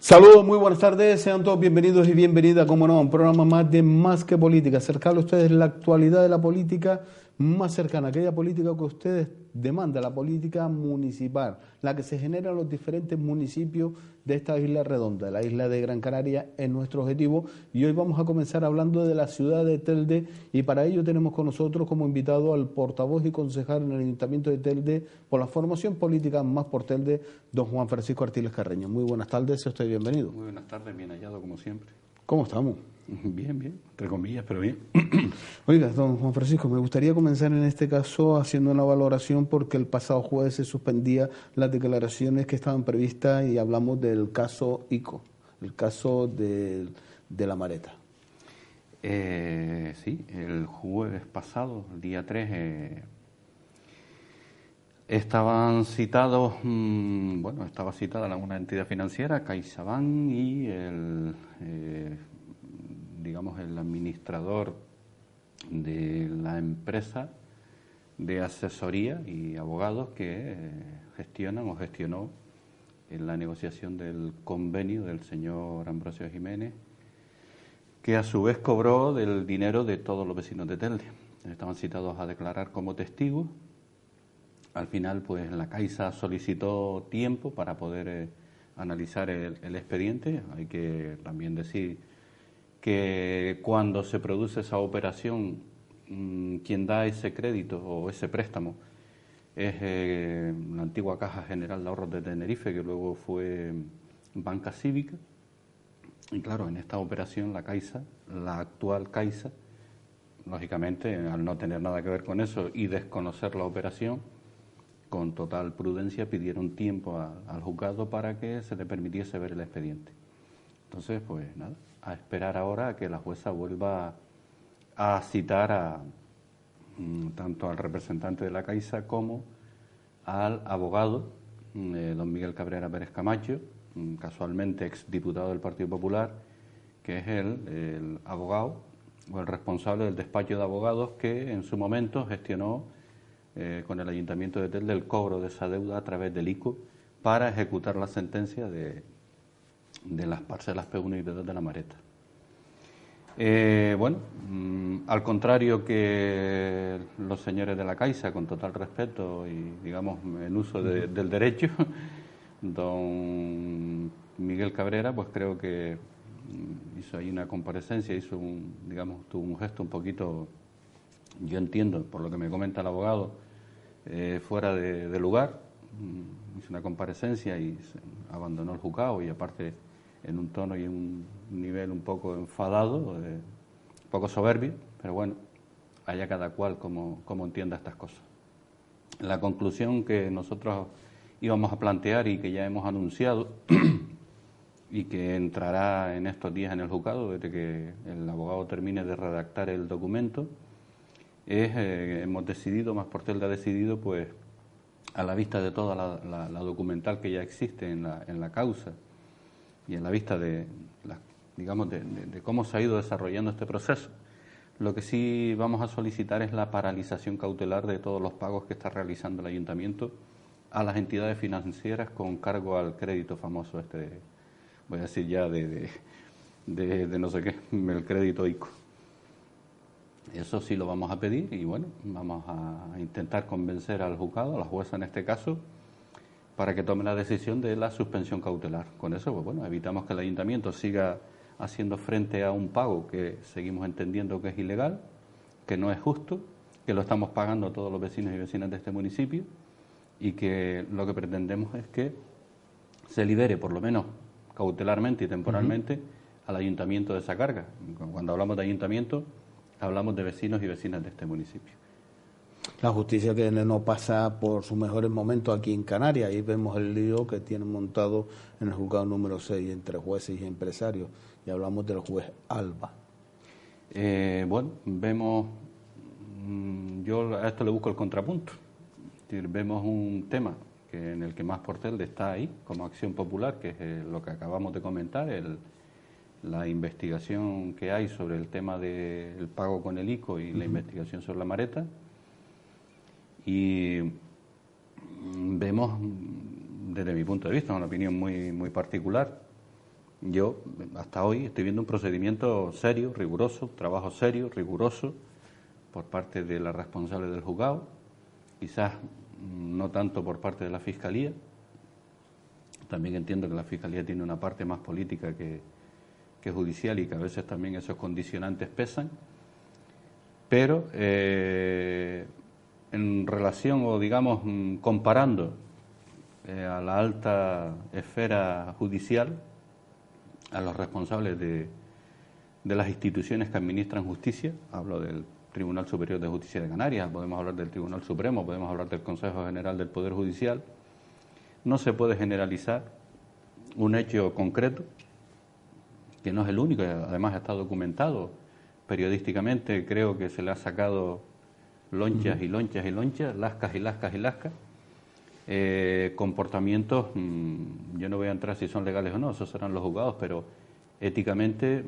Saludos, muy buenas tardes, sean todos bienvenidos y bienvenidas, como no, a un programa más de Más que Política, acercarle a ustedes la actualidad de la política más cercana, aquella política que ustedes demandan, la política municipal, la que se genera en los diferentes municipios de esta isla redonda, la isla de Gran Canaria es nuestro objetivo y hoy vamos a comenzar hablando de la ciudad de Telde y para ello tenemos con nosotros como invitado al portavoz y concejal en el Ayuntamiento de Telde por la formación política Más por Telde, don Juan Francisco Artiles Carreño. Muy buenas tardes, sea usted bienvenido. Muy buenas tardes, bien hallado como siempre. ¿Cómo estamos? Bien, entre comillas, pero bien. Oiga, don Juan Francisco, me gustaría comenzar en este caso haciendo una valoración porque el pasado jueves se suspendía las declaraciones que estaban previstas y hablamos del caso ICO, el caso de la Mareta. Sí, el jueves pasado, el día 3, estaban citados, estaba citada una entidad financiera, CaixaBank, y el administrador de la empresa de asesoría y abogados que gestionó en la negociación del convenio del señor Ambrosio Jiménez, que a su vez cobró del dinero de todos los vecinos de Telde. Estaban citados a declarar como testigos. Al final, pues la Caixa solicitó tiempo para poder analizar el expediente. Hay que también decir que cuando se produce esa operación, quien da ese crédito o ese préstamo es la antigua Caja General de Ahorros de Tenerife, que luego fue Banca Cívica. Y claro, en esta operación la Caixa, la actual Caixa, lógicamente, al no tener nada que ver con eso y desconocer la operación, con total prudencia pidieron tiempo al juzgado para que se le permitiese ver el expediente. Entonces, pues nada, a esperar ahora a que la jueza vuelva a citar tanto al representante de la Caixa como al abogado, don Miguel Cabrera Pérez Camacho, casualmente exdiputado del Partido Popular, que es el abogado o el responsable del despacho de abogados que en su momento gestionó con el Ayuntamiento de Telde el cobro de esa deuda a través del ICO para ejecutar la sentencia de las parcelas P1 y P2 de la Mareta. Al contrario que los señores de la Caixa, con total respeto y, digamos, en uso del derecho, don Miguel Cabrera, pues creo que hizo ahí una comparecencia, tuvo un gesto un poquito, yo entiendo, por lo que me comenta el abogado, fuera de lugar. Hizo una comparecencia y abandonó el juzgado y aparte en un tono y un nivel un poco enfadado, un poco soberbio, pero bueno, haya cada cual como entienda estas cosas. La conclusión que nosotros íbamos a plantear y que ya hemos anunciado y que entrará en estos días en el juzgado desde que el abogado termine de redactar el documento hemos decidido, Más por Telde ha decidido, pues a la vista de toda la documental que ya existe en la causa y en la vista de cómo se ha ido desarrollando este proceso, lo que sí vamos a solicitar es la paralización cautelar de todos los pagos que está realizando el Ayuntamiento a las entidades financieras con cargo al crédito famoso voy a decir ya de no sé qué, el crédito ICO. Eso sí lo vamos a pedir y bueno, vamos a intentar convencer al juzgado, a la jueza en este caso, para que tome la decisión de la suspensión cautelar. Con eso, pues bueno, evitamos que el Ayuntamiento siga haciendo frente a un pago que seguimos entendiendo que es ilegal, que no es justo, que lo estamos pagando todos los vecinos y vecinas de este municipio y que lo que pretendemos es que se libere, por lo menos cautelarmente y temporalmente, al Ayuntamiento de esa carga. Cuando hablamos de Ayuntamiento, hablamos de vecinos y vecinas de este municipio. La justicia que no pasa por sus mejores momentos aquí en Canarias. Ahí vemos el lío que tienen montado en el juzgado número 6 entre jueces y empresarios. Y hablamos del juez Alba. Vemos, yo a esto le busco el contrapunto. Es decir, vemos un tema en el que Más por Telde está ahí como acción popular, que es lo que acabamos de comentar, la investigación que hay sobre el tema del pago con el ICO y la investigación sobre la Mareta. Y vemos, desde mi punto de vista, una opinión muy particular, yo hasta hoy estoy viendo un procedimiento serio, riguroso, trabajo serio, riguroso por parte de la responsable del juzgado, quizás no tanto por parte de la Fiscalía. También entiendo que la Fiscalía tiene una parte más política que judicial y que a veces también esos condicionantes pesan, pero en relación o digamos comparando a la alta esfera judicial, a los responsables de las instituciones que administran justicia, hablo del Tribunal Superior de Justicia de Canarias, podemos hablar del Tribunal Supremo, podemos hablar del Consejo General del Poder Judicial, no se puede generalizar un hecho concreto, que no es el único, además está documentado periodísticamente, creo que se le ha sacado lonchas y lonchas y lonchas, lascas y lascas y lascas, comportamientos, yo no voy a entrar si son legales o no, esos serán los juzgados, pero éticamente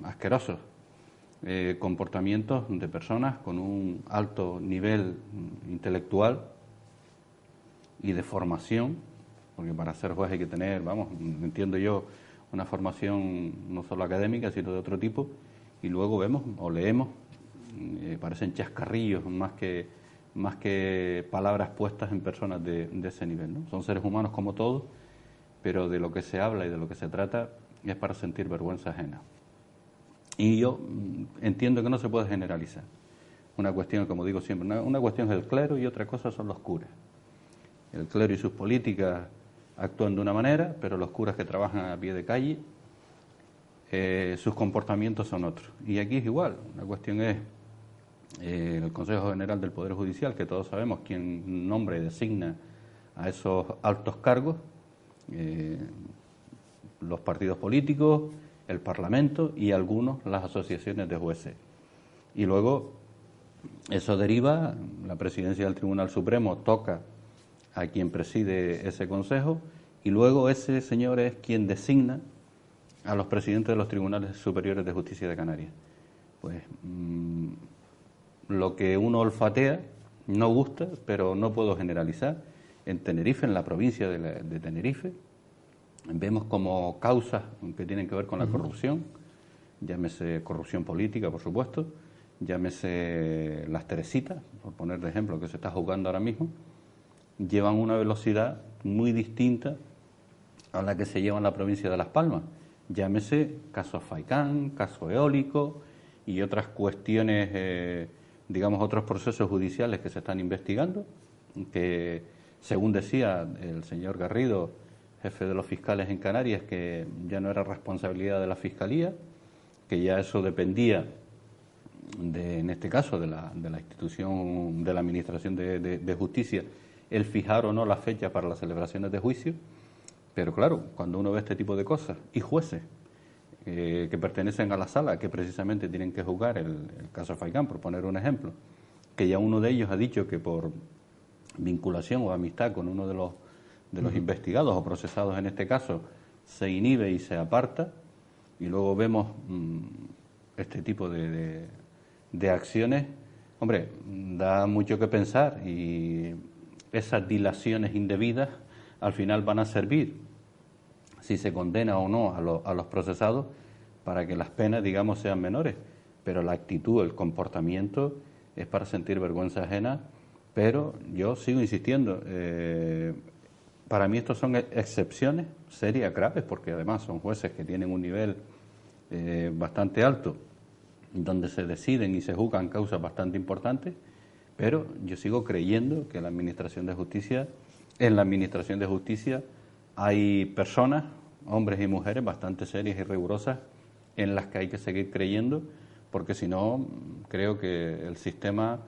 asquerosos, comportamientos de personas con un alto nivel intelectual y de formación, porque para ser juez hay que tener, vamos, entiendo yo, una formación no solo académica, sino de otro tipo, y luego vemos o leemos, parecen chascarrillos más que palabras puestas en personas de ese nivel, ¿no? Son seres humanos como todos, pero de lo que se habla y de lo que se trata es para sentir vergüenza ajena. Y yo entiendo que no se puede generalizar. Una cuestión, como digo siempre, una cuestión es el clero y otra cosa son los curas. El clero y sus políticas actúan de una manera, pero los curas que trabajan a pie de calle, sus comportamientos son otros. Y aquí es igual, la cuestión es el Consejo General del Poder Judicial, que todos sabemos quién nombra y designa a esos altos cargos, los partidos políticos, el Parlamento y algunos las asociaciones de jueces. Y luego eso deriva, la presidencia del Tribunal Supremo toca a quien preside ese consejo y luego ese señor es quien designa a los presidentes de los Tribunales Superiores de Justicia de Canarias. Pues lo que uno olfatea no gusta, pero no puedo generalizar. En Tenerife, en la provincia de Tenerife, vemos como causas que tienen que ver con la corrupción, llámese corrupción política, por supuesto, llámese las Teresitas, por poner de ejemplo, que se está juzgando ahora mismo, llevan una velocidad muy distinta a la que se lleva en la provincia de Las Palmas. Llámese caso Faicán, caso eólico y otras cuestiones, digamos, otros procesos judiciales que se están investigando, que según decía el señor Garrido, jefe de los fiscales en Canarias, que ya no era responsabilidad de la Fiscalía, que ya eso dependía en este caso de la institución de la Administración de Justicia, el fijar o no la fecha para las celebraciones de juicio. Pero claro, cuando uno ve este tipo de cosas, y jueces que pertenecen a la sala, que precisamente tienen que juzgar el caso Faicán, por poner un ejemplo, que ya uno de ellos ha dicho que por vinculación o amistad con uno de los investigados o procesados en este caso, se inhibe y se aparta, y luego vemos este tipo de acciones, hombre, da mucho que pensar, y esas dilaciones indebidas al final van a servir, si se condena o no a los procesados, para que las penas, digamos, sean menores, pero la actitud, el comportamiento es para sentir vergüenza ajena. Pero yo sigo insistiendo, para mí estos son excepciones serias, graves, porque además son jueces que tienen un nivel bastante alto, donde se deciden y se juzgan causas bastante importantes, pero yo sigo creyendo que en la Administración de Justicia hay personas, hombres y mujeres, bastante serias y rigurosas, en las que hay que seguir creyendo, porque si no, creo que el sistema,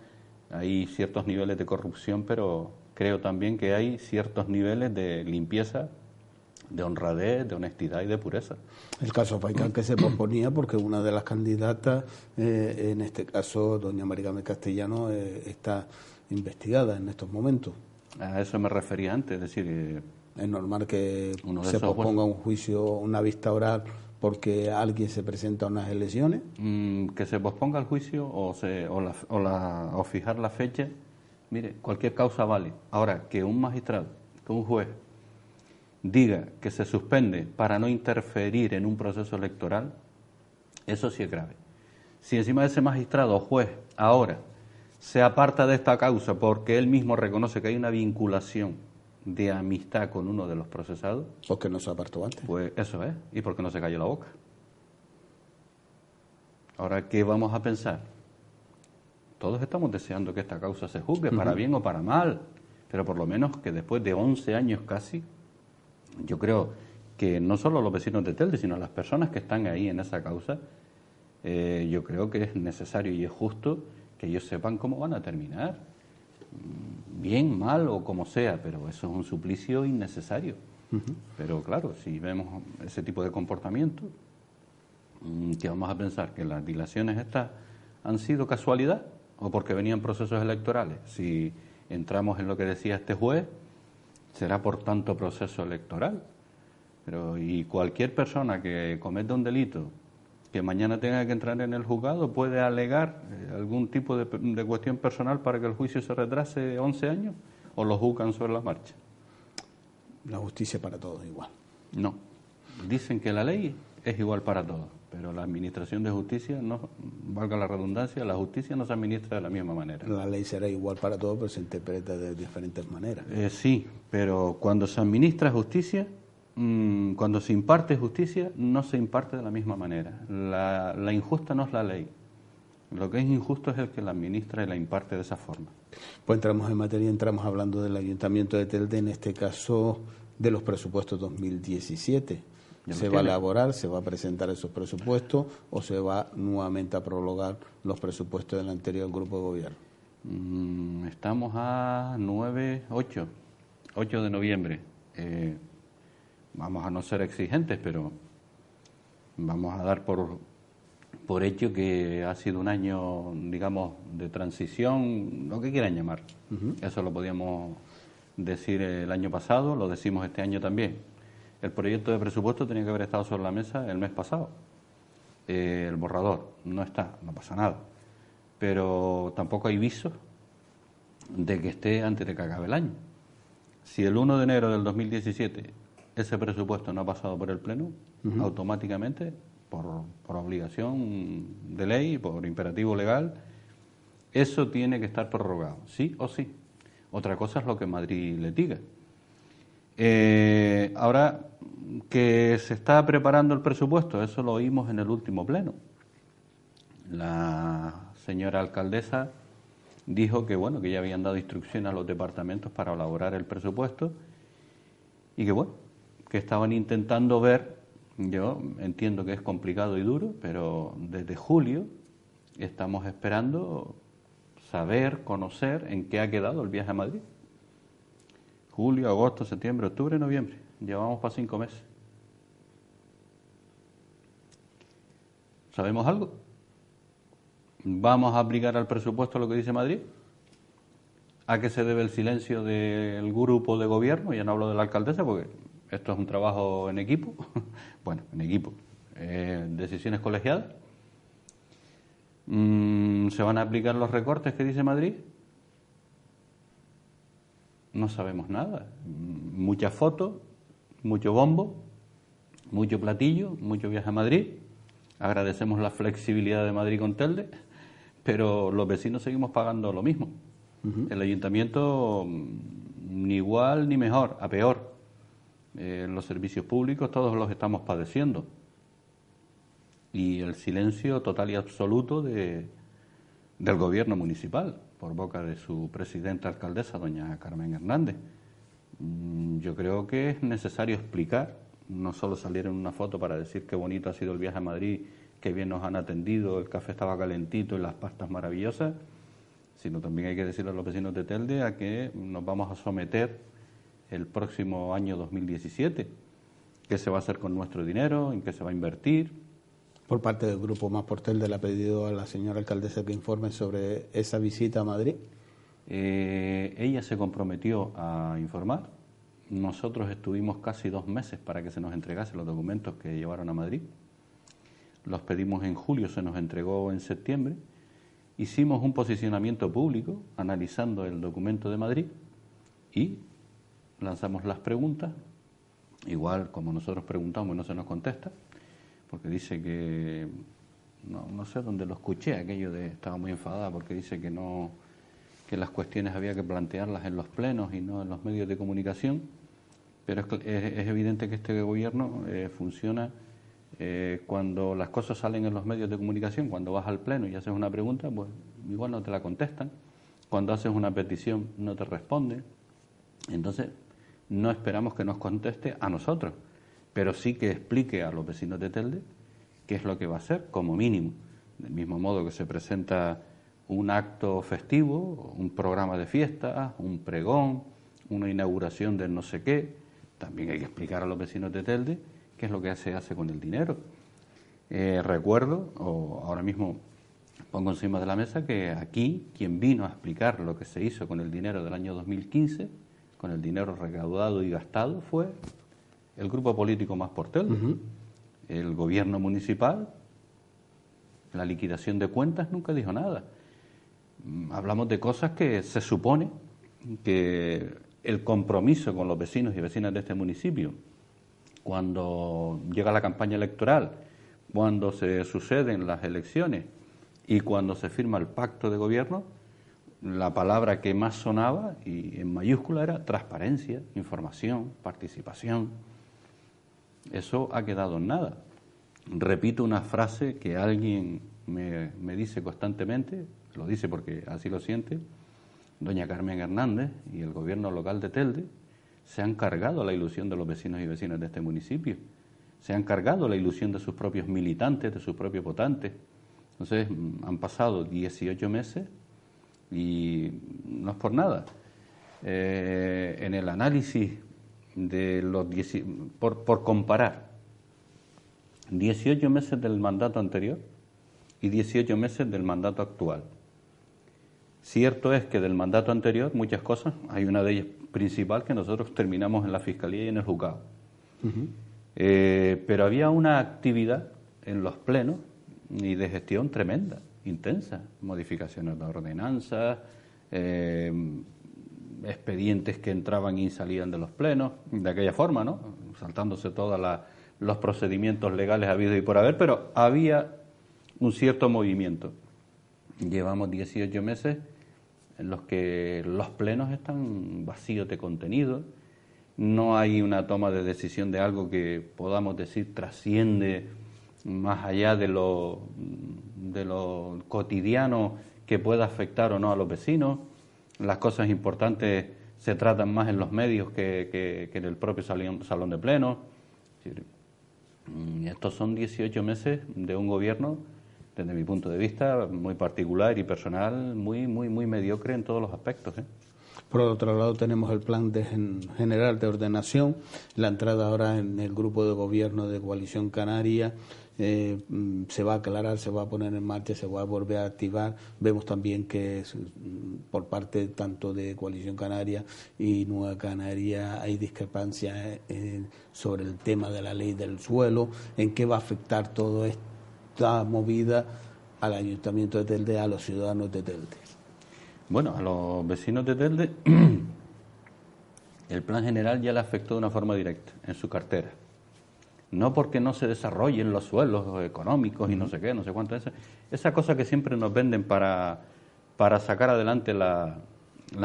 hay ciertos niveles de corrupción, pero creo también que hay ciertos niveles de limpieza, de honradez, de honestidad y de pureza. El caso Faicán que se posponía porque una de las candidatas, en este caso doña María Carmen Castellano, está investigada en estos momentos. A eso me refería antes, es decir... es normal que se posponga un juicio, una vista oral, porque alguien se presenta a unas elecciones. Que se posponga el juicio o fijar la fecha, mire, cualquier causa vale. Ahora, que un magistrado, que un juez diga que se suspende para no interferir en un proceso electoral, eso sí es grave. Si encima ese magistrado o juez ahora se aparta de esta causa porque él mismo reconoce que hay una vinculación de amistad con uno de los procesados... ¿Por qué no se apartó antes? Pues eso es, y porque no se cayó la boca. Ahora, ¿qué vamos a pensar? Todos estamos deseando que esta causa se juzgue, para bien o para mal, pero por lo menos que después de 11 años casi, yo creo que no solo los vecinos de Telde, sino las personas que están ahí en esa causa, yo creo que es necesario y es justo que ellos sepan cómo van a terminar, bien, mal o como sea, pero eso es un suplicio innecesario. Pero claro, si vemos ese tipo de comportamiento, ¿qué vamos a pensar? ¿Que las dilaciones estas han sido casualidad o porque venían procesos electorales? Si entramos en lo que decía este juez, será por tanto proceso electoral. Pero y cualquier persona que cometa un delito que mañana tenga que entrar en el juzgado puede alegar algún tipo de cuestión personal para que el juicio se retrase 11 años o lo juzgan sobre la marcha. La justicia para todos igual. No. Dicen que la ley es igual para todos, pero la administración de justicia, no, valga la redundancia, la justicia no se administra de la misma manera. La ley será igual para todos, pero se interpreta de diferentes maneras. Sí, pero cuando se administra justicia, cuando se imparte justicia, no se imparte de la misma manera. La injusta no es la ley. Lo que es injusto es el que la administra y la imparte de esa forma. Pues entramos en materia, entramos hablando del Ayuntamiento de Telde, en este caso de los presupuestos 2017. ¿Se va a elaborar, se va a presentar esos presupuestos o se va nuevamente a prorrogar los presupuestos del anterior grupo de gobierno? Estamos a 8 de noviembre. Vamos a no ser exigentes, pero vamos a dar por hecho que ha sido un año, digamos, de transición, lo que quieran llamar. Eso lo podíamos decir el año pasado, lo decimos este año también. El proyecto de presupuesto tenía que haber estado sobre la mesa el mes pasado. El borrador no está, no pasa nada. Pero tampoco hay visos de que esté antes de que acabe el año. Si el 1 de enero del 2017 ese presupuesto no ha pasado por el Pleno, automáticamente, por obligación de ley, por imperativo legal, eso tiene que estar prorrogado, sí o sí. Otra cosa es lo que Madrid le diga. Ahora que se está preparando el presupuesto, eso lo oímos en el último pleno. La señora alcaldesa dijo que bueno, que ya habían dado instrucciones a los departamentos para elaborar el presupuesto y que bueno, que estaban intentando ver, yo entiendo que es complicado y duro, pero desde julio estamos esperando saber, conocer en qué ha quedado el viaje a Madrid. Julio, agosto, septiembre, octubre, noviembre. Llevamos para 5 meses. ¿Sabemos algo? ¿Vamos a aplicar al presupuesto lo que dice Madrid? ¿A qué se debe el silencio del grupo de gobierno? Ya no hablo de la alcaldesa porque esto es un trabajo en equipo. Bueno, en equipo. Decisiones colegiadas. ¿Se van a aplicar los recortes que dice Madrid? No sabemos nada. Muchas fotos, mucho bombo, mucho platillo, mucho viaje a Madrid. Agradecemos la flexibilidad de Madrid con Telde, pero los vecinos seguimos pagando lo mismo. El ayuntamiento ni igual ni mejor, a peor. Los servicios públicos todos los estamos padeciendo. Y el silencio total y absoluto del gobierno municipal, por boca de su presidenta alcaldesa, doña Carmen Hernández. Yo creo que es necesario explicar, no solo salir en una foto para decir qué bonito ha sido el viaje a Madrid, qué bien nos han atendido, el café estaba calentito y las pastas maravillosas, sino también hay que decirle a los vecinos de Telde a que nos vamos a someter el próximo año 2017, qué se va a hacer con nuestro dinero, en qué se va a invertir. Por parte del grupo Más por Telde le ha pedido a la señora alcaldesa que informe sobre esa visita a Madrid. Ella se comprometió a informar. Nosotros estuvimos casi 2 meses para que se nos entregasen los documentos que llevaron a Madrid. Los pedimos en julio, se nos entregó en septiembre. Hicimos un posicionamiento público analizando el documento de Madrid y lanzamos las preguntas igual como nosotros preguntamos y no se nos contesta, porque dice que, no sé dónde lo escuché, estaba muy enfadada porque dice que las cuestiones había que plantearlas en los plenos y no en los medios de comunicación, pero es evidente que este gobierno funciona cuando las cosas salen en los medios de comunicación. Cuando vas al pleno y haces una pregunta, pues igual no te la contestan. Cuando haces una petición no te responden. Entonces, no esperamos que nos conteste a nosotros, pero sí que explique a los vecinos de Telde qué es lo que va a hacer, como mínimo. Del mismo modo que se presenta un acto festivo, un programa de fiesta, un pregón, una inauguración del no sé qué, también hay que explicar a los vecinos de Telde qué es lo que se hace con el dinero. Recuerdo, o ahora mismo pongo encima de la mesa, que aquí quien vino a explicar lo que se hizo con el dinero del año 2015, con el dinero recaudado y gastado, fue el grupo político Más por Telde. El gobierno municipal, la liquidación de cuentas, nunca dijo nada. Hablamos de cosas que se supone que el compromiso con los vecinos y vecinas de este municipio, cuando llega la campaña electoral, cuando se suceden las elecciones y cuando se firma el pacto de gobierno, la palabra que más sonaba y en mayúscula era transparencia, información, participación. Eso ha quedado en nada. Repito una frase que alguien me dice constantemente, lo dice porque así lo siente, doña Carmen Hernández y el gobierno local de Telde se han cargado la ilusión de los vecinos y vecinas de este municipio, se han cargado la ilusión de sus propios militantes, de sus propios votantes. Entonces han pasado 18 meses y no es por nada. En el análisis de los por comparar 18 meses del mandato anterior y 18 meses del mandato actual. Cierto es que del mandato anterior muchas cosas, hay una de ellas principal que nosotros terminamos en la Fiscalía y en el Juzgado. Pero había una actividad en los plenos y de gestión tremenda, intensa, modificaciones de ordenanzas, expedientes que entraban y salían de los plenos, de aquella forma, ¿no? Saltándose todos los procedimientos legales habidos y por haber, pero había un cierto movimiento. Llevamos 18 meses en los que los plenos están vacíos de contenido, no hay una toma de decisión de algo que podamos decir trasciende más allá de lo cotidiano que pueda afectar o no a los vecinos. Las cosas importantes se tratan más en los medios que en el propio salón de pleno. Estos son 18 meses de un gobierno, desde mi punto de vista, muy particular y personal, muy mediocre en todos los aspectos, ¿eh? Por otro lado tenemos el plan general de ordenación, la entrada ahora en el grupo de gobierno de Coalición Canaria, se va a aclarar, se va a poner en marcha, se va a volver a activar. Vemos también que por parte tanto de Coalición Canaria y Nueva Canaria hay discrepancias sobre el tema de la ley del suelo, en qué va a afectar toda esta movida al Ayuntamiento de Telde, a los ciudadanos de Telde. Bueno, a los vecinos de Telde el plan general ya le afectó de una forma directa en su cartera. No porque no se desarrollen los suelos económicos y no sé qué, no sé cuánto. Esa cosa que siempre nos venden para sacar adelante las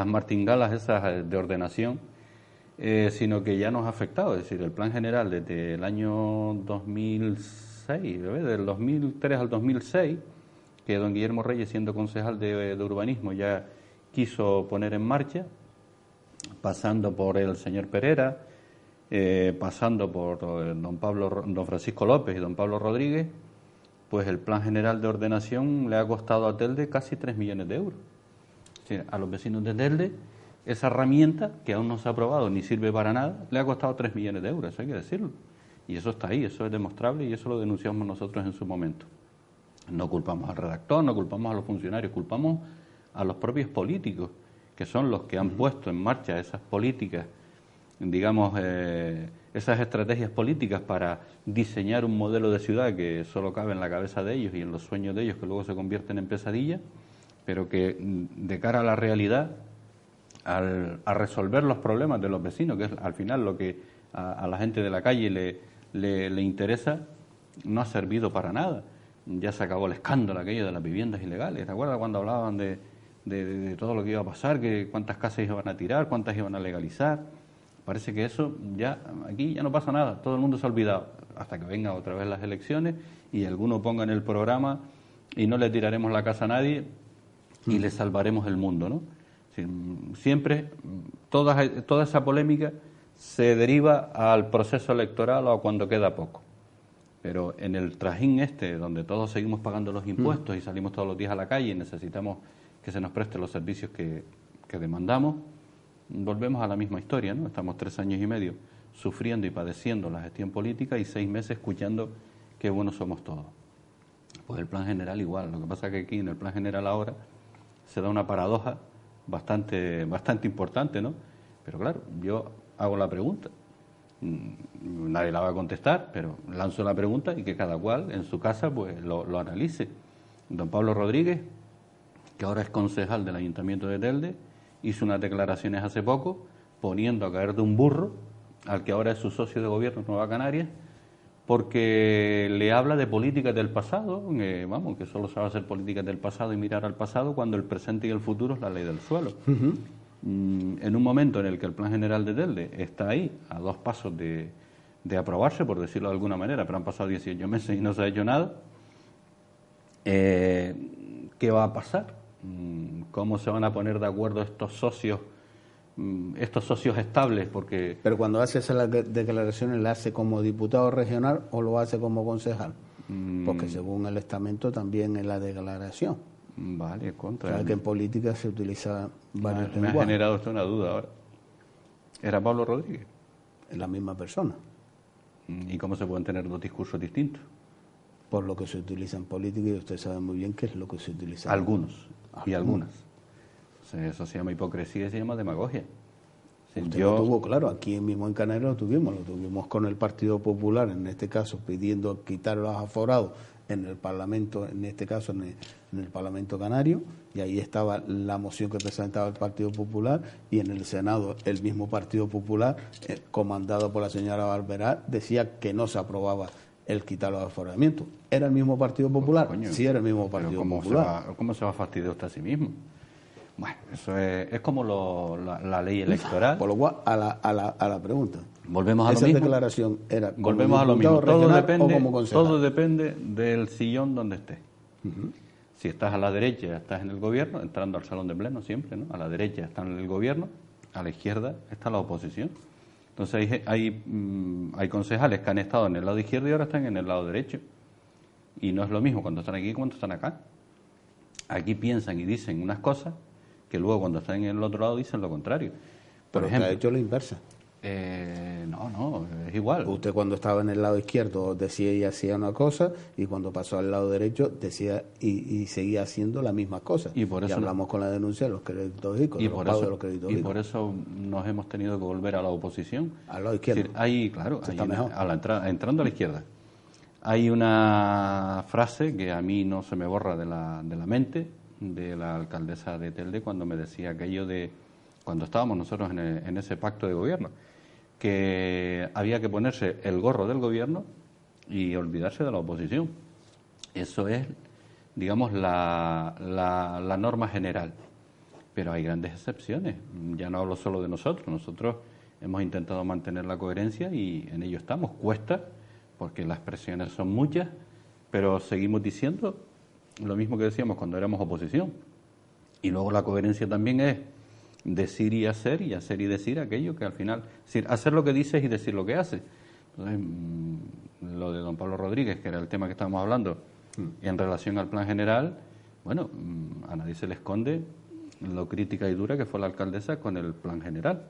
martingalas esas de ordenación, sino que ya nos ha afectado. Es decir, el plan general desde el año 2006, del 2003 al 2006, que don Guillermo Reyes, siendo concejal de urbanismo, ya quiso poner en marcha, pasando por el señor Perera, pasando por don Francisco López y don Pablo Rodríguez, pues el plan general de ordenación le ha costado a Telde casi 3 millones de euros. Es decir, a los vecinos de Telde, esa herramienta, que aún no se ha aprobado ni sirve para nada, le ha costado 3 millones de euros, eso hay que decirlo. Y eso está ahí, eso es demostrable y eso lo denunciamos nosotros en su momento. No culpamos al redactor, no culpamos a los funcionarios, culpamos a los propios políticos, que son los que han puesto en marcha esas políticas, digamos, esas estrategias políticas para diseñar un modelo de ciudad que solo cabe en la cabeza de ellos y en los sueños de ellos, que luego se convierten en pesadillas, pero que de cara a la realidad a resolver los problemas de los vecinos, que es al final lo que a la gente de la calle le interesa, no ha servido para nada. Ya se acabó el escándalo aquello de las viviendas ilegales. ¿Te acuerdas cuando hablaban de todo lo que iba a pasar, que cuántas casas iban a tirar, cuántas iban a legalizar? Parece que eso ya, aquí ya no pasa nada, todo el mundo se ha olvidado, hasta que vengan otra vez las elecciones y alguno ponga en el programa y no le tiraremos la casa a nadie y le salvaremos el mundo, ¿no? Siempre toda esa polémica se deriva al proceso electoral o a cuando queda poco. Pero en el trajín donde todos seguimos pagando los impuestos y salimos todos los días a la calle y necesitamos que se nos presten los servicios que demandamos, volvemos a la misma historia, ¿no? Estamos 3 años y medio sufriendo y padeciendo la gestión política y 6 meses escuchando qué buenos somos todos. Pues el plan general igual. Lo que pasa es que aquí en el plan general ahora se da una paradoja bastante importante, ¿no? Pero claro, yo hago la pregunta. Nadie la va a contestar, pero lanzo la pregunta y que cada cual en su casa pues lo analice. Don Pablo Rodríguez, que ahora es concejal del Ayuntamiento de Telde, hizo unas declaraciones hace poco poniendo a caer de un burro al que ahora es su socio de gobierno en Nueva Canarias, porque le habla de políticas del pasado, que solo sabe hacer políticas del pasado y mirar al pasado cuando el presente y el futuro es la ley del suelo. En un momento en el que el Plan General de Telde está ahí, a 2 pasos de aprobarse, por decirlo de alguna manera, pero han pasado 18 meses y no se ha hecho nada, ¿qué va a pasar? ¿Cómo se van a poner de acuerdo estos socios estables? Porque... Pero cuando hace esas declaraciones, ¿la hace como diputado regional o lo hace como concejal? Porque según el estamento también es la declaración. Vale, contra. O sea, que en política se utiliza varios lenguajes. Me ha generado esto una duda ahora. ¿Era Pablo Rodríguez? Es la misma persona. ¿Y cómo se pueden tener 2 discursos distintos? Por lo que se utiliza en política, y usted sabe muy bien qué es lo que se utiliza. Algunos y algunas. Eso se llama hipocresía y se llama demagogia. Usted lo tuvo, claro, aquí mismo en Canarias lo tuvimos con el Partido Popular, en este caso pidiendo quitar los aforados en el Parlamento, en este caso en el Parlamento Canario, y ahí estaba la moción que presentaba el Partido Popular, y en el Senado el mismo Partido Popular, comandado por la señora Barberá, decía que no se aprobaba el quitar los aforamientos. ¿Era el mismo Partido Popular? Pues, coño, sí, era el mismo Partido Popular. ¿Cómo se va a fastidiar usted a sí mismo? Bueno, eso es como la ley electoral. Por lo cual, a la pregunta. Volvemos a Esa lo mismo. declaración era como Volvemos a lo mismo. Todo depende del sillón donde estés. Si estás a la derecha, estás en el gobierno, entrando al salón de pleno siempre, ¿no? A la derecha está en el gobierno, a la izquierda está la oposición. Entonces hay concejales que han estado en el lado izquierdo y ahora están en el lado derecho. Y no es lo mismo cuando están aquí que cuando están acá. Aquí piensan y dicen unas cosas que luego cuando están en el otro lado dicen lo contrario. Por ejemplo, ha hecho la inversa. No, es igual. Usted cuando estaba en el lado izquierdo decía y hacía una cosa, y cuando pasó al lado derecho decía y seguía haciendo las mismas cosas. Y por eso hablamos con la denuncia de los créditos ICO, de los pagos de los créditos ICO. Y por eso nos hemos tenido que volver a la oposición. Al lado izquierdo. Es decir, entrando a la izquierda. Hay una frase que a mí no se me borra de la mente, de la alcaldesa de Telde, cuando me decía aquello de cuando estábamos nosotros en ese pacto de gobierno, que había que ponerse el gorro del gobierno y olvidarse de la oposición. Eso es, digamos, la norma general. Pero hay grandes excepciones. Ya no hablo solo de nosotros. Nosotros hemos intentado mantener la coherencia y en ello estamos. Cuesta, porque las presiones son muchas, pero seguimos diciendo lo mismo que decíamos cuando éramos oposición. Y luego la coherencia también es decir y hacer y decir aquello que al final... Es decir, hacer lo que dices y decir lo que haces. Entonces, lo de don Pablo Rodríguez, que era el tema que estábamos hablando, en relación al plan general, bueno, a nadie se le esconde lo crítica y dura que fue la alcaldesa con el plan general.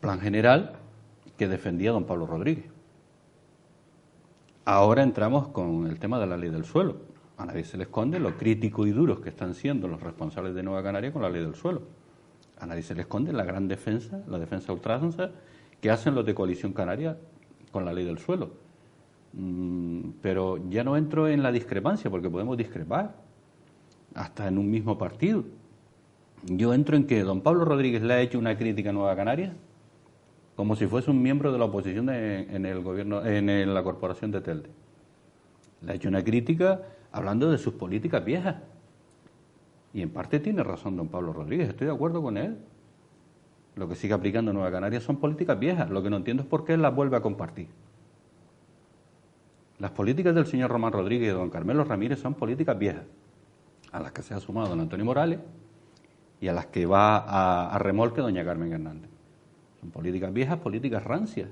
Plan general que defendía don Pablo Rodríguez. Ahora entramos con el tema de la ley del suelo. A nadie se le esconde lo crítico y duros que están siendo los responsables de Nueva Canaria con la ley del suelo. A nadie se le esconde la gran defensa, la defensa ultranza que hacen los de Coalición Canaria con la ley del suelo. Pero ya no entro en la discrepancia, porque podemos discrepar hasta en un mismo partido. yo entro en que don Pablo Rodríguez le ha hecho una crítica a Nueva Canarias como si fuese un miembro de la oposición en el gobierno, en la corporación de Telde. Le ha hecho una crítica hablando de sus políticas viejas. Y en parte tiene razón don Pablo Rodríguez, estoy de acuerdo con él. Lo que sigue aplicando Nueva Canarias son políticas viejas. Lo que no entiendo es por qué él las vuelve a compartir. Las políticas del señor Román Rodríguez y de don Carmelo Ramírez son políticas viejas, a las que se ha sumado don Antonio Morales y a las que va a remolque doña Carmen Hernández. Son políticas viejas, políticas rancias,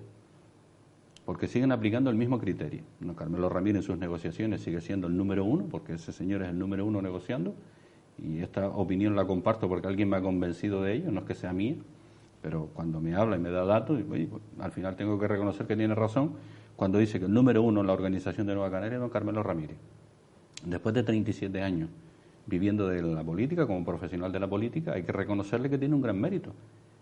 porque siguen aplicando el mismo criterio. Don Carmelo Ramírez en sus negociaciones sigue siendo el número uno, porque ese señor es el número uno negociando, y esta opinión la comparto porque alguien me ha convencido de ello, no es que sea mía, pero cuando me habla y me da datos, oye, pues, al final tengo que reconocer que tiene razón cuando dice que el número uno en la organización de Nueva Canaria es don Carmelo Ramírez. Después de 37 años viviendo de la política, como profesional de la política, hay que reconocerle que tiene un gran mérito.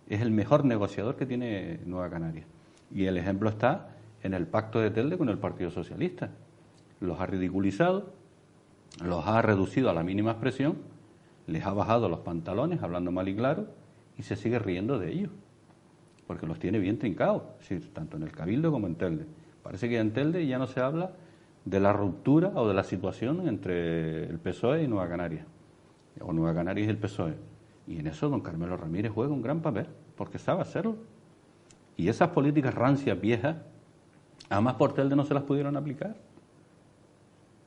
Es el mejor negociador que tiene Nueva Canaria. Y el ejemplo está en el pacto de Telde con el Partido Socialista. Los ha ridiculizado, los ha reducido a la mínima expresión, les ha bajado los pantalones, hablando mal y claro, y se sigue riendo de ellos, porque los tiene bien trincados, es decir, tanto en el Cabildo como en Telde. Parece que en Telde ya no se habla de la ruptura o de la situación entre el PSOE y Nueva Canarias, o Nueva Canarias y el PSOE. Y en eso don Carmelo Ramírez juega un gran papel, porque sabe hacerlo. Y esas políticas rancias, viejas, además por Telde no se las pudieron aplicar.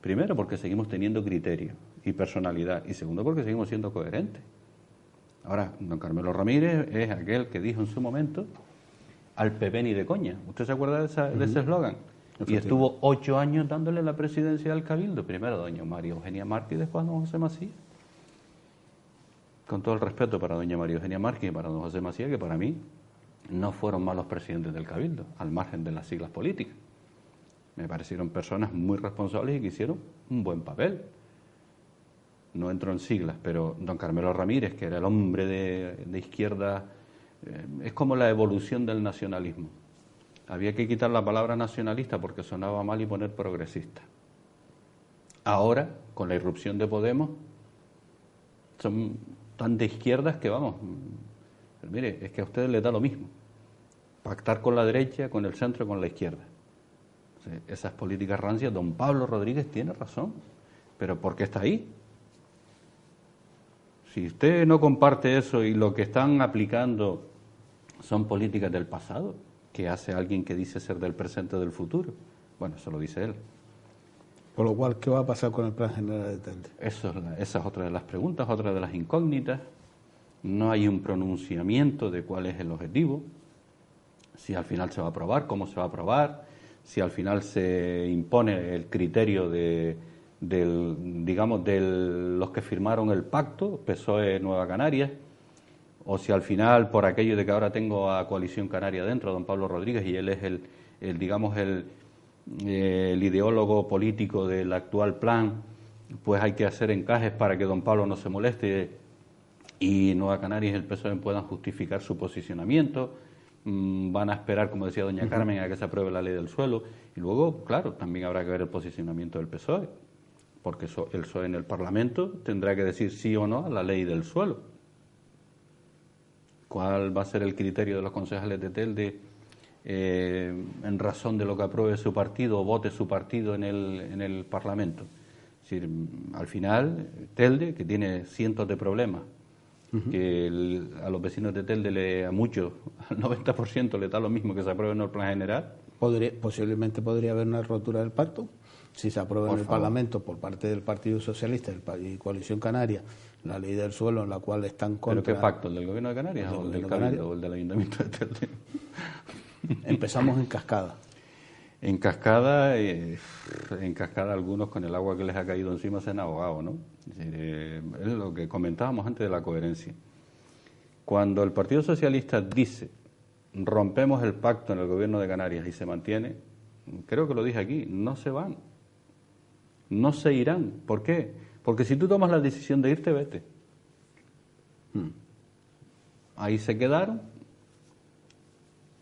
Primero, porque seguimos teniendo criterio y personalidad, y segundo, porque seguimos siendo coherentes. Ahora, don Carmelo Ramírez es aquel que dijo en su momento: al PP ni de coña. ¿Usted se acuerda de ese eslogan? Y estuvo 8 años dándole la presidencia del Cabildo. Primero doña María Eugenia Márquez y después don José Macías. Con todo el respeto para doña María Eugenia Márquez y para don José Macías, que para mí no fueron malos presidentes del Cabildo, al margen de las siglas políticas. Me parecieron personas muy responsables y que hicieron un buen papel. No entro en siglas, pero don Carmelo Ramírez, que era el hombre de izquierda, es como la evolución del nacionalismo. Había que quitar la palabra nacionalista porque sonaba mal y poner progresista. Ahora, con la irrupción de Podemos, son tan de izquierdas que vamos, pero mire, es que a ustedes les da lo mismo. Pactar con la derecha, con el centro y con la izquierda. O sea, esas políticas rancias, don Pablo Rodríguez tiene razón, pero ¿por qué está ahí? Si usted no comparte eso y lo que están aplicando son políticas del pasado, ¿qué hace alguien que dice ser del presente o del futuro? Bueno, eso lo dice él. Por lo cual, ¿qué va a pasar con el Plan General de Telde? Esa es otra de las preguntas, otra de las incógnitas. No hay un pronunciamiento de cuál es el objetivo, si al final se va a aprobar, cómo se va a aprobar, si al final se impone el criterio de los que firmaron el pacto, PSOE Nueva Canarias, o si al final, por aquello de que ahora tengo a Coalición Canaria dentro, don Pablo Rodríguez, y él es el ideólogo político del actual plan, pues hay que hacer encajes para que don Pablo no se moleste y Nueva Canarias y el PSOE puedan justificar su posicionamiento. Van a esperar, como decía doña Carmen, a que se apruebe la ley del suelo, y luego, claro, también habrá que ver el posicionamiento del PSOE, porque el PSOE en el Parlamento tendrá que decir sí o no a la ley del suelo. ¿Cuál va a ser el criterio de los concejales de Telde en razón de lo que apruebe su partido o vote su partido en el Parlamento? Es decir, al final, Telde, que tiene cientos de problemas, que a los vecinos de Telde, a muchos, al 90% le da lo mismo que se apruebe en el plan general. Posiblemente podría haber una rotura del pacto, si se aprueba en el Parlamento por parte del Partido Socialista y Coalición Canaria la ley del suelo, en la cual están contra... ¿Pero qué pacto? ¿El del Gobierno de Canarias o el del Cabildo o el del Ayuntamiento de Telde? Empezamos en cascada. En cascada algunos con el agua que les ha caído encima se han ahogado, ¿no? Es decir, es lo que comentábamos antes de la coherencia. Cuando el Partido Socialista dice rompemos el pacto en el Gobierno de Canarias y se mantiene, creo que lo dije aquí, no se van, no se irán. ¿Por qué? Porque si tú tomas la decisión de irte, vete. Ahí se quedaron,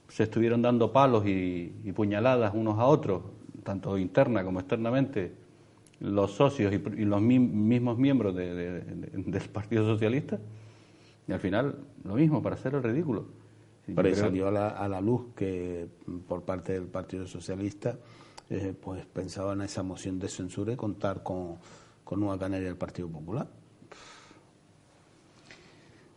se estuvieron dando palos y puñaladas unos a otros, tanto interna como externamente, los socios y los mismos miembros del Partido Socialista, Y al final, lo mismo, para hacer el ridículo. Sí, pero salió a la luz que por parte del Partido Socialista pues pensaban en esa moción de censura y contar con Nueva Canaria del Partido Popular.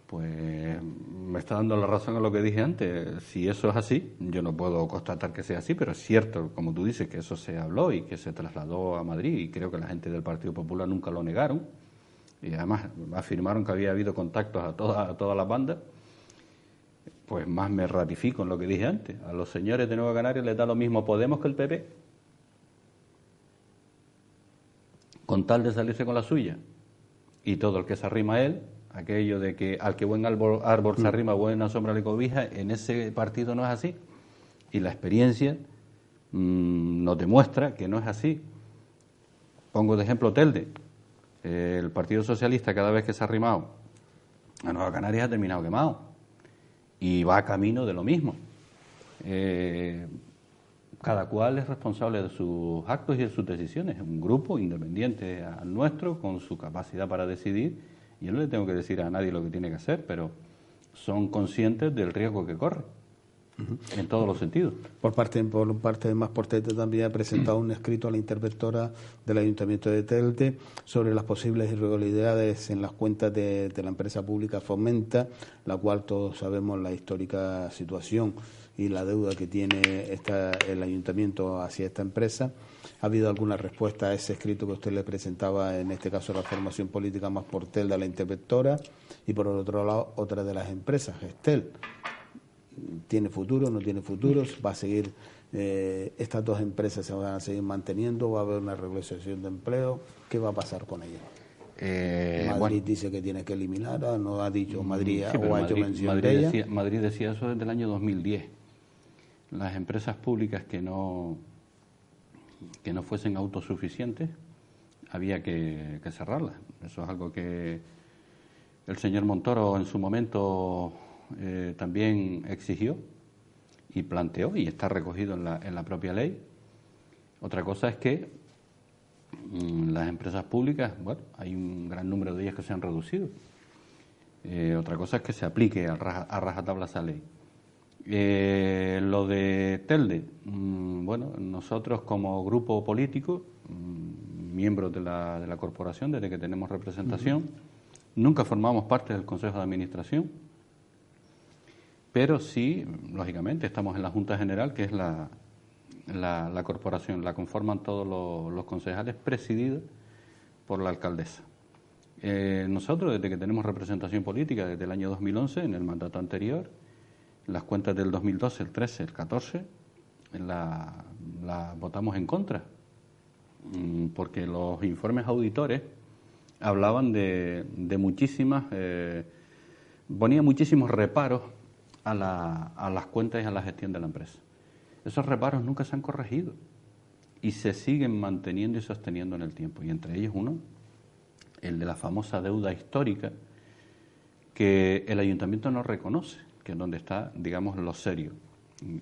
Pues me está dando la razón a lo que dije antes. Si eso es así, yo no puedo constatar que sea así, pero es cierto, como tú dices, que eso se habló y que se trasladó a Madrid, y creo que la gente del Partido Popular nunca lo negaron, y además afirmaron que había habido contactos a todas las bandas. Pues más me ratifico en lo que dije antes. A los señores de Nueva Canaria les da lo mismo Podemos que el PP, con tal de salirse con la suya. Y todo el que se arrima a él, aquello de que al que buen árbol se arrima, buena sombra le cobija, en ese partido no es así. Y la experiencia nos demuestra que no es así. Pongo de ejemplo Telde. El Partido Socialista, cada vez que se ha arrimado a Nueva Canarias, ha terminado quemado. Y va camino de lo mismo. Cada cual es responsable de sus actos y de sus decisiones. Un grupo independiente al nuestro, con su capacidad para decidir. Yo no le tengo que decir a nadie lo que tiene que hacer, pero son conscientes del riesgo que corre, en todos los sentidos. Por parte de Más Portete también ha presentado un escrito a la interventora del Ayuntamiento de Telde sobre las posibles irregularidades en las cuentas de la empresa pública Fomenta, la cual todos sabemos la histórica situación y la deuda que tiene el Ayuntamiento hacia esta empresa. ¿Ha habido alguna respuesta a ese escrito que usted le presentaba, en este caso la formación política Más por Telde, a la interventora? Y por otro lado, otra de las empresas, Gestel. ¿Tiene futuro, no tiene futuro? ¿Va a seguir, estas dos empresas se van a seguir manteniendo? ¿Va a haber una regularización de empleo? ¿Qué va a pasar con ellas? Madrid dice que tiene que eliminar, no ha dicho Madrid, sí, o ha hecho mención de ella. Madrid decía eso desde el año 2010. Las empresas públicas que no fuesen autosuficientes había que cerrarlas. Eso es algo que el señor Montoro en su momento también exigió y planteó, y está recogido en la propia ley. Otra cosa es que las empresas públicas, bueno, hay un gran número de ellas que se han reducido. Otra cosa es que se aplique a rajatabla esa ley. Lo de Telde, bueno, nosotros como grupo político, miembros de la corporación, desde que tenemos representación, nunca formamos parte del Consejo de Administración, pero sí, lógicamente, estamos en la Junta General, que es la corporación, la conforman todos los concejales, presididos por la alcaldesa. Nosotros, desde que tenemos representación política, desde el año 2011, en el mandato anterior, las cuentas del 2012, el 13, el 14, la votamos en contra, porque los informes auditores hablaban de muchísimas, ponían muchísimos reparos a las cuentas y a la gestión de la empresa. Esos reparos nunca se han corregido y se siguen manteniendo y sosteniendo en el tiempo, y entre ellos uno, el de la famosa deuda histórica que el ayuntamiento no reconoce, que es donde está, digamos, lo serio.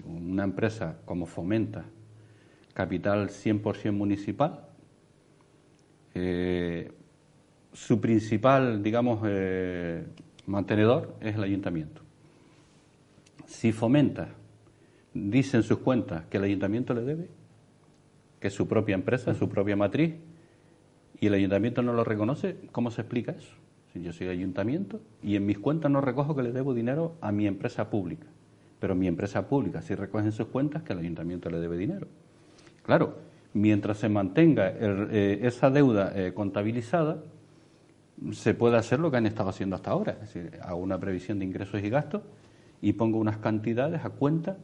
Una empresa como Fomenta, capital 100% municipal, su principal, digamos, mantenedor es el ayuntamiento. Si Fomenta dice en sus cuentas que el ayuntamiento le debe, que es su propia empresa, su propia matriz, y el ayuntamiento no lo reconoce, ¿cómo se explica eso? Si yo soy ayuntamiento y en mis cuentas no recojo que le debo dinero a mi empresa pública, pero mi empresa pública sí recoge en sus cuentas que el ayuntamiento le debe dinero. Claro, mientras se mantenga esa deuda contabilizada, se puede hacer lo que han estado haciendo hasta ahora, es decir, hago una previsión de ingresos y gastos y pongo unas cantidades a cuenta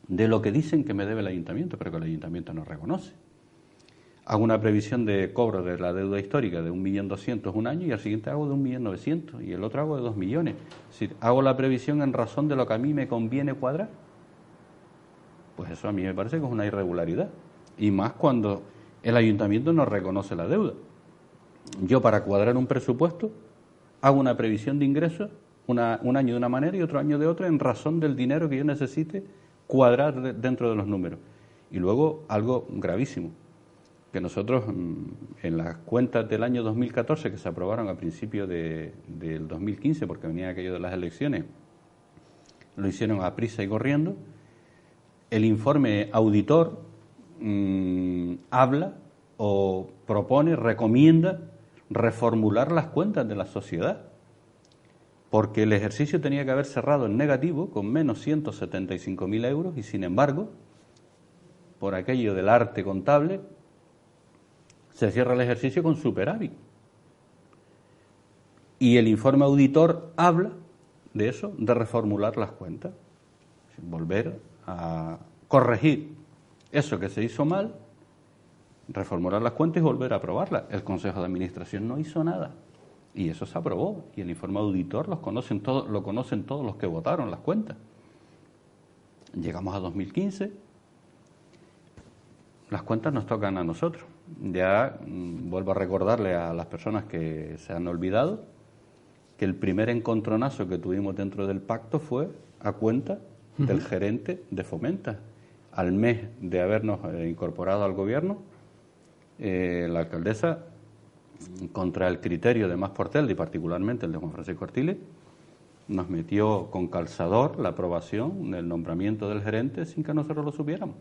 de lo que dicen que me debe el ayuntamiento, pero que el ayuntamiento no reconoce. Hago una previsión de cobro de la deuda histórica de 1.200.000 un año y al siguiente hago de 1.900.000 y el otro hago de 2 millones. Es decir, hago la previsión en razón de lo que a mí me conviene cuadrar. Pues eso a mí me parece que es una irregularidad. Y más cuando el ayuntamiento no reconoce la deuda. Yo, para cuadrar un presupuesto, hago una previsión de ingresos un año de una manera y otro año de otra en razón del dinero que yo necesite cuadrar dentro de los números. Y luego, algo gravísimo, que nosotros en las cuentas del año 2014, que se aprobaron a principios del 2015, porque venía aquello de las elecciones, lo hicieron a prisa y corriendo. El informe auditor habla o propone, recomienda reformular las cuentas de la sociedad, porque el ejercicio tenía que haber cerrado en negativo con menos 175.000 euros y, sin embargo, por aquello del arte contable, se cierra el ejercicio con superávit. Y el informe auditor habla de eso, de reformular las cuentas, volver a corregir eso que se hizo mal, reformular las cuentas y volver a aprobarlas. El Consejo de Administración no hizo nada y eso se aprobó, y el informe auditor lo conocen todos los que votaron las cuentas. Llegamos a 2015, las cuentas nos tocan a nosotros. Ya vuelvo a recordarle a las personas que se han olvidado que el primer encontronazo que tuvimos dentro del pacto fue a cuenta del gerente de Fomenta. Al mes de habernos incorporado al gobierno, la alcaldesa, contra el criterio de Mas Porteldi, y particularmente el de Juan Francisco Artiles, nos metió con calzador la aprobación del nombramiento del gerente sin que nosotros lo supiéramos.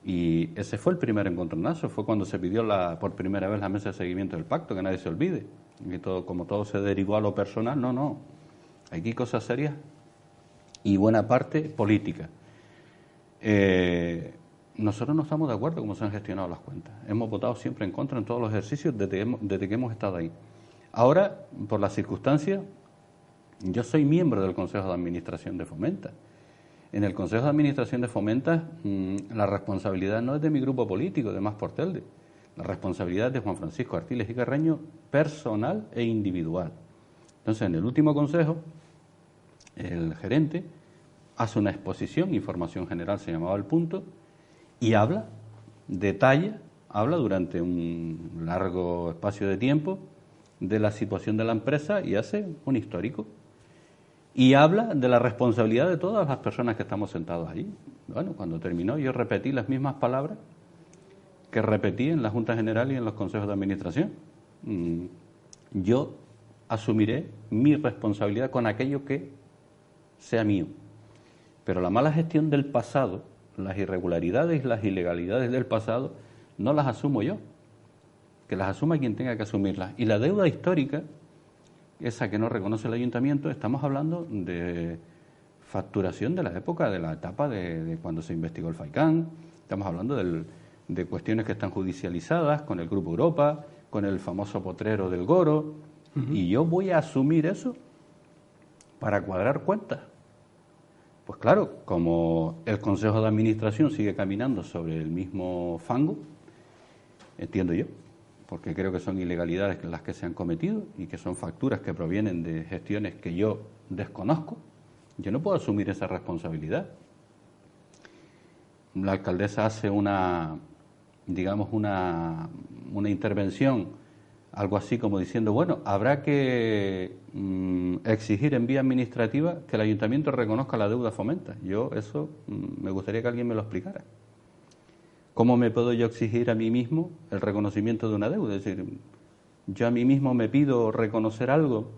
Y ese fue el primer encontronazo, fue cuando se pidió por primera vez la mesa de seguimiento del pacto, que nadie se olvide. Y como todo se derivó a lo personal, no. Aquí cosas serias y buena parte política. Nosotros no estamos de acuerdo con cómo se han gestionado las cuentas. Hemos votado siempre en contra en todos los ejercicios desde que hemos estado ahí. Ahora, por las circunstancias, yo soy miembro del Consejo de Administración de Fomenta. En el Consejo de Administración de Fomenta, la responsabilidad no es de mi grupo político, de Mas Porteldi. La responsabilidad es de Juan Francisco Artiles y Carreño, personal e individual. Entonces, en el último consejo, el gerente hace una exposición, información general se llamaba El Punto, y detalla durante un largo espacio de tiempo de la situación de la empresa y hace un histórico. Y habla de la responsabilidad de todas las personas que estamos sentados allí. Bueno, cuando terminó yo repetí las mismas palabras que repetí en la Junta General y en los consejos de administración. Yo asumiré mi responsabilidad con aquello que sea mío. Pero la mala gestión del pasado, las irregularidades y las ilegalidades del pasado, no las asumo yo. Que las asuma quien tenga que asumirlas. Y la deuda histórica, esa que no reconoce el ayuntamiento, estamos hablando de facturación de la época, de la etapa de cuando se investigó el FAICAN, estamos hablando de cuestiones que están judicializadas con el Grupo Europa, con el famoso potrero del Goro, y yo voy a asumir eso para cuadrar cuentas. Pues claro, como el Consejo de Administración sigue caminando sobre el mismo fango, entiendo yo, porque creo que son ilegalidades las que se han cometido y que son facturas que provienen de gestiones que yo desconozco, yo no puedo asumir esa responsabilidad. La alcaldesa hace una intervención, algo así como diciendo, bueno, habrá que exigir en vía administrativa que el ayuntamiento reconozca la deuda Fomenta. Yo eso me gustaría que alguien me lo explicara. ¿Cómo me puedo yo exigir a mí mismo el reconocimiento de una deuda? Es decir, yo a mí mismo me pido reconocer algo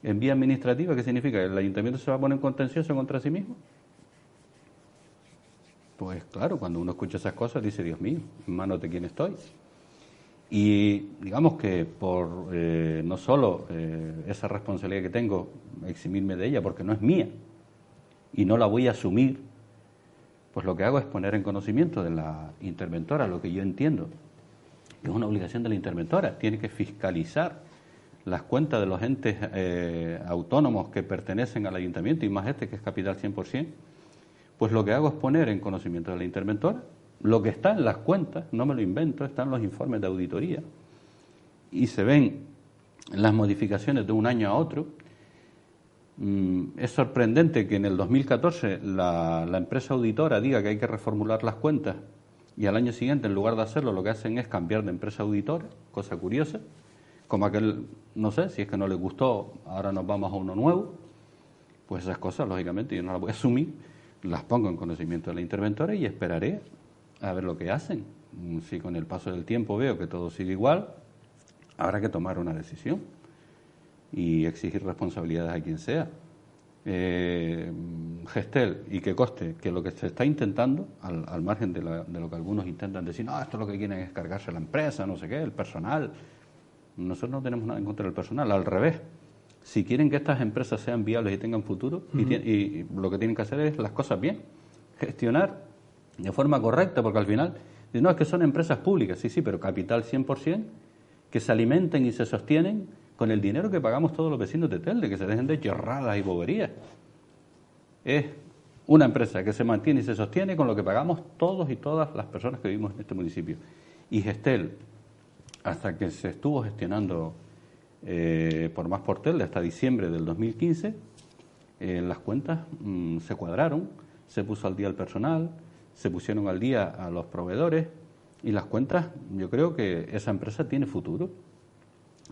en vía administrativa, ¿qué significa? ¿El ayuntamiento se va a poner en contencioso contra sí mismo? Pues claro, cuando uno escucha esas cosas dice, Dios mío, en manos de quién estoy. Y digamos que por no solo esa responsabilidad que tengo, eximirme de ella, porque no es mía y no la voy a asumir, pues lo que hago es poner en conocimiento de la interventora lo que yo entiendo que es una obligación de la interventora. Tiene que fiscalizar las cuentas de los entes autónomos que pertenecen al ayuntamiento, y más que es capital 100%. Pues lo que hago es poner en conocimiento de la interventora lo que está en las cuentas, no me lo invento, están los informes de auditoría y se ven las modificaciones de un año a otro. Es sorprendente que en el 2014 la empresa auditora diga que hay que reformular las cuentas y al año siguiente, en lugar de hacerlo, lo que hacen es cambiar de empresa auditora, cosa curiosa, como aquel, no sé, si es que no les gustó, ahora nos vamos a uno nuevo. Pues esas cosas, lógicamente, yo no las voy a asumir, las pongo en conocimiento de la interventora y esperaré a ver lo que hacen. Si con el paso del tiempo veo que todo sigue igual, habrá que tomar una decisión y exigir responsabilidades a quien sea. Gestel, y que conste que lo que se está intentando, al margen de lo que algunos intentan decir, no, esto lo que quieren es cargarse la empresa, no sé qué, el personal. Nosotros no tenemos nada en contra del personal, al revés. Si quieren que estas empresas sean viables y tengan futuro, y lo que tienen que hacer es las cosas bien, gestionar de forma correcta, porque al final, no, es que son empresas públicas, sí, pero capital 100%, que se alimenten y se sostienen con el dinero que pagamos todos los vecinos de Telde, que se dejen de chorradas y boberías. Es una empresa que se mantiene y se sostiene con lo que pagamos todos y todas las personas que vivimos en este municipio. Y Gestel, hasta que se estuvo gestionando por más por Telde hasta diciembre del 2015, las cuentas se cuadraron, se puso al día el personal, se pusieron al día a los proveedores y las cuentas, yo creo que esa empresa tiene futuro.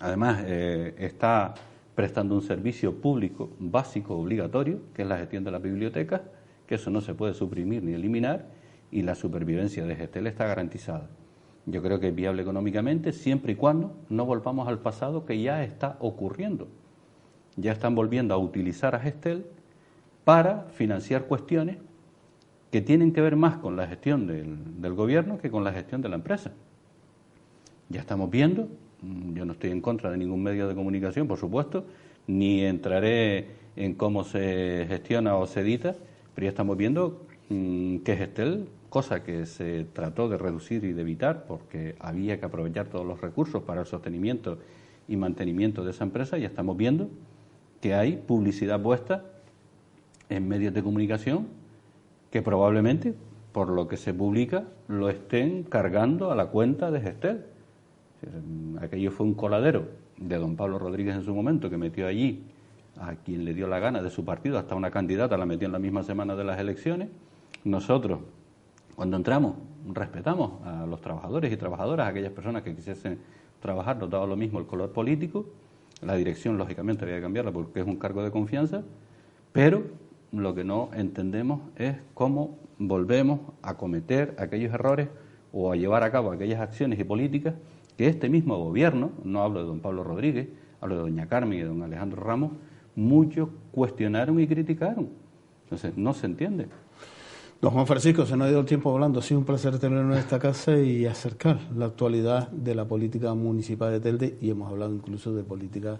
Además, está prestando un servicio público básico, obligatorio, que es la gestión de las bibliotecas, que eso no se puede suprimir ni eliminar, y la supervivencia de Gestel está garantizada. Yo creo que es viable económicamente siempre y cuando no volvamos al pasado, que ya está ocurriendo. Ya están volviendo a utilizar a Gestel para financiar cuestiones que tienen que ver más con la gestión del gobierno que con la gestión de la empresa. Ya estamos viendo, yo no estoy en contra de ningún medio de comunicación, por supuesto, ni entraré en cómo se gestiona o se edita, pero ya estamos viendo que Gestel, cosa que se trató de reducir y de evitar porque había que aprovechar todos los recursos para el sostenimiento y mantenimiento de esa empresa, ya estamos viendo que hay publicidad puesta en medios de comunicación que probablemente, por lo que se publica, lo estén cargando a la cuenta de Gestel. Aquello fue un coladero de don Pablo Rodríguez en su momento, que metió allí a quien le dio la gana de su partido, hasta una candidata la metió en la misma semana de las elecciones. Nosotros, cuando entramos, respetamos a los trabajadores y trabajadoras, a aquellas personas que quisiesen trabajar, nos daba lo mismo el color político. La dirección, lógicamente, había que cambiarla porque es un cargo de confianza, pero lo que no entendemos es cómo volvemos a cometer aquellos errores o a llevar a cabo aquellas acciones y políticas que este mismo gobierno, no hablo de don Pablo Rodríguez, hablo de doña Carmen y de don Alejandro Ramos, muchos cuestionaron y criticaron. Entonces, no se entiende. Don Juan Francisco, se nos ha ido el tiempo hablando. Ha sido un placer tenerlo en esta casa y acercar la actualidad de la política municipal de Telde, y hemos hablado incluso de política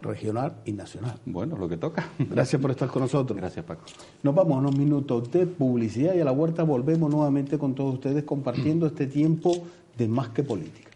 regional y nacional. Bueno, lo que toca. Gracias por estar con nosotros. Gracias, Paco. Nos vamos a unos minutos de publicidad y a la vuelta volvemos nuevamente con todos ustedes compartiendo este tiempo de Más que Política.